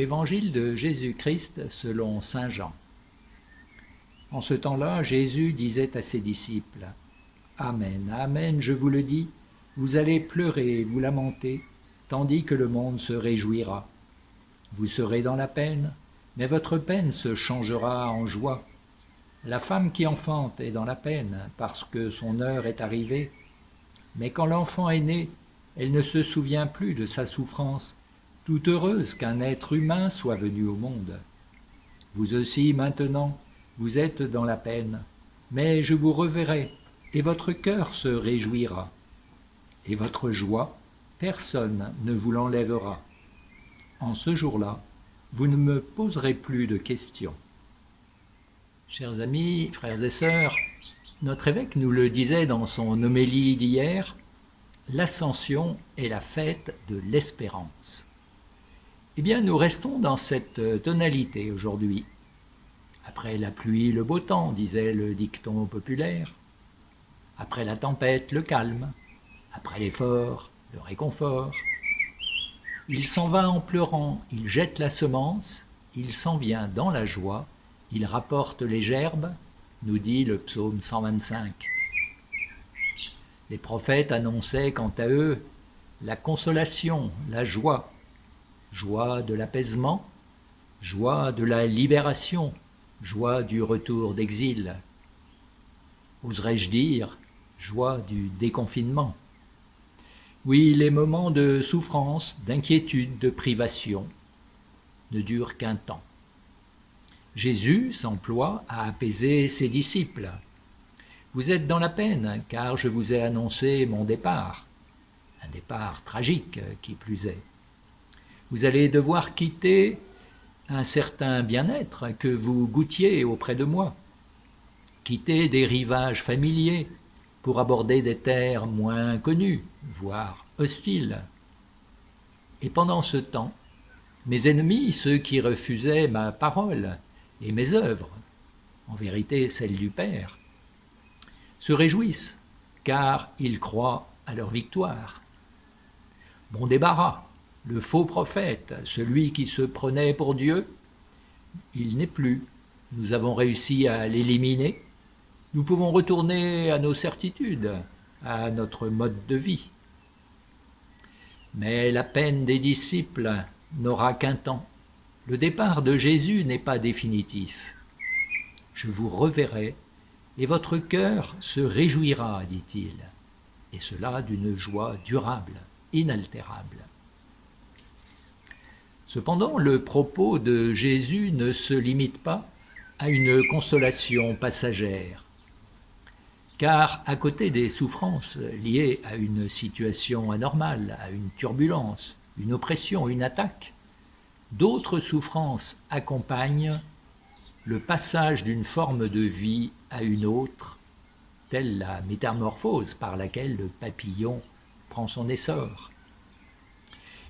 l'Évangile de Jésus-Christ selon saint Jean. En ce temps-là, Jésus disait à ses disciples : Amen, amen, je vous le dis, vous allez pleurer et vous lamenter, tandis que le monde se réjouira. Vous serez dans la peine, mais votre peine se changera en joie. La femme qui enfante est dans la peine, parce que son heure est arrivée. Mais quand l'enfant est né, elle ne se souvient plus de sa souffrance, tout heureuse qu'un être humain soit venu au monde. Vous aussi, maintenant, vous êtes dans la peine, mais je vous reverrai, et votre cœur se réjouira. Et votre joie, personne ne vous l'enlèvera. En ce jour-là, vous ne me poserez plus de questions. Chers amis, frères et sœurs, notre évêque nous le disait dans son homélie d'hier, l'Ascension est la fête de l'espérance. Eh bien, nous restons dans cette tonalité aujourd'hui. Après la pluie, le beau temps, disait le dicton populaire. Après la tempête, le calme. Après l'effort, le réconfort. Il s'en va en pleurant, il jette la semence, il s'en vient dans la joie, il rapporte les gerbes, nous dit le psaume 125. Les prophètes annonçaient quant à eux la consolation, la joie, joie de l'apaisement, joie de la libération, joie du retour d'exil. Oserais-je dire, joie du déconfinement. Oui, les moments de souffrance, d'inquiétude, de privation ne durent qu'un temps. Jésus s'emploie à apaiser ses disciples. Vous êtes dans la peine, car je vous ai annoncé mon départ. Un départ tragique, qui plus est. Vous allez devoir quitter un certain bien-être que vous goûtiez auprès de moi. Quitter des rivages familiers pour aborder des terres moins connues, voire hostiles. Et pendant ce temps, mes ennemis, ceux qui refusaient ma parole et mes œuvres, en vérité celles du Père, se réjouissent, car ils croient à leur victoire. Bon débarras, le faux prophète, celui qui se prenait pour Dieu, il n'est plus. Nous avons réussi à l'éliminer. Nous pouvons retourner à nos certitudes, à notre mode de vie. Mais la peine des disciples n'aura qu'un temps. Le départ de Jésus n'est pas définitif. Je vous reverrai, et votre cœur se réjouira, dit-il, et cela d'une joie durable, inaltérable. Cependant, le propos de Jésus ne se limite pas à une consolation passagère, car à côté des souffrances liées à une situation anormale, à une turbulence, une oppression, une attaque, d'autres souffrances accompagnent le passage d'une forme de vie à une autre, telle la métamorphose par laquelle le papillon prend son essor.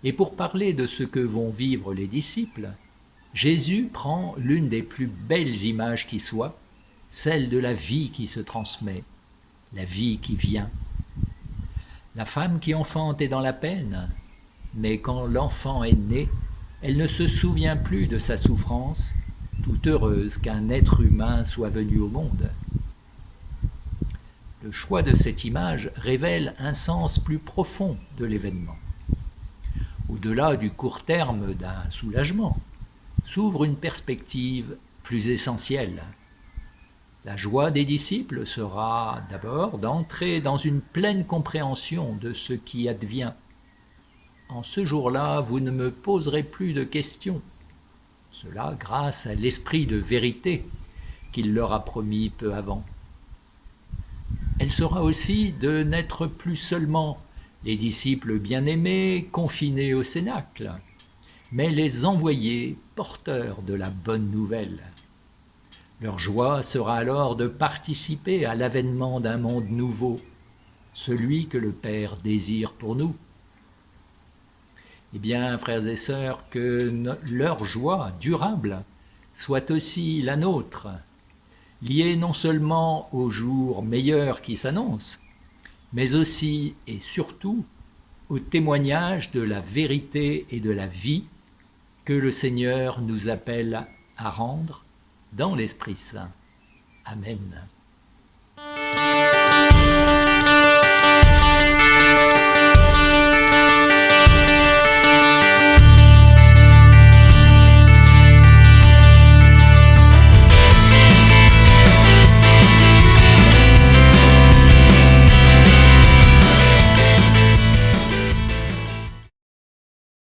Et pour parler de ce que vont vivre les disciples, Jésus prend l'une des plus belles images qui soit, celle de la vie qui se transmet, la vie qui vient. La femme qui enfante est dans la peine, mais quand l'enfant est né, elle ne se souvient plus de sa souffrance, tout heureuse qu'un être humain soit venu au monde. Le choix de cette image révèle un sens plus profond de l'événement. Au-delà du court terme d'un soulagement, s'ouvre une perspective plus essentielle. La joie des disciples sera d'abord d'entrer dans une pleine compréhension de ce qui advient. En ce jour-là, vous ne me poserez plus de questions. Cela grâce à l'esprit de vérité qu'il leur a promis peu avant. Elle sera aussi de n'être plus seulement les disciples bien-aimés confinés au cénacle, mais les envoyés porteurs de la bonne nouvelle. Leur joie sera alors de participer à l'avènement d'un monde nouveau, celui que le Père désire pour nous. Eh bien, frères et sœurs, que leur joie durable soit aussi la nôtre, liée non seulement au jour meilleur qui s'annonce, mais aussi et surtout au témoignage de la vérité et de la vie que le Seigneur nous appelle à rendre dans l'Esprit Saint. Amen.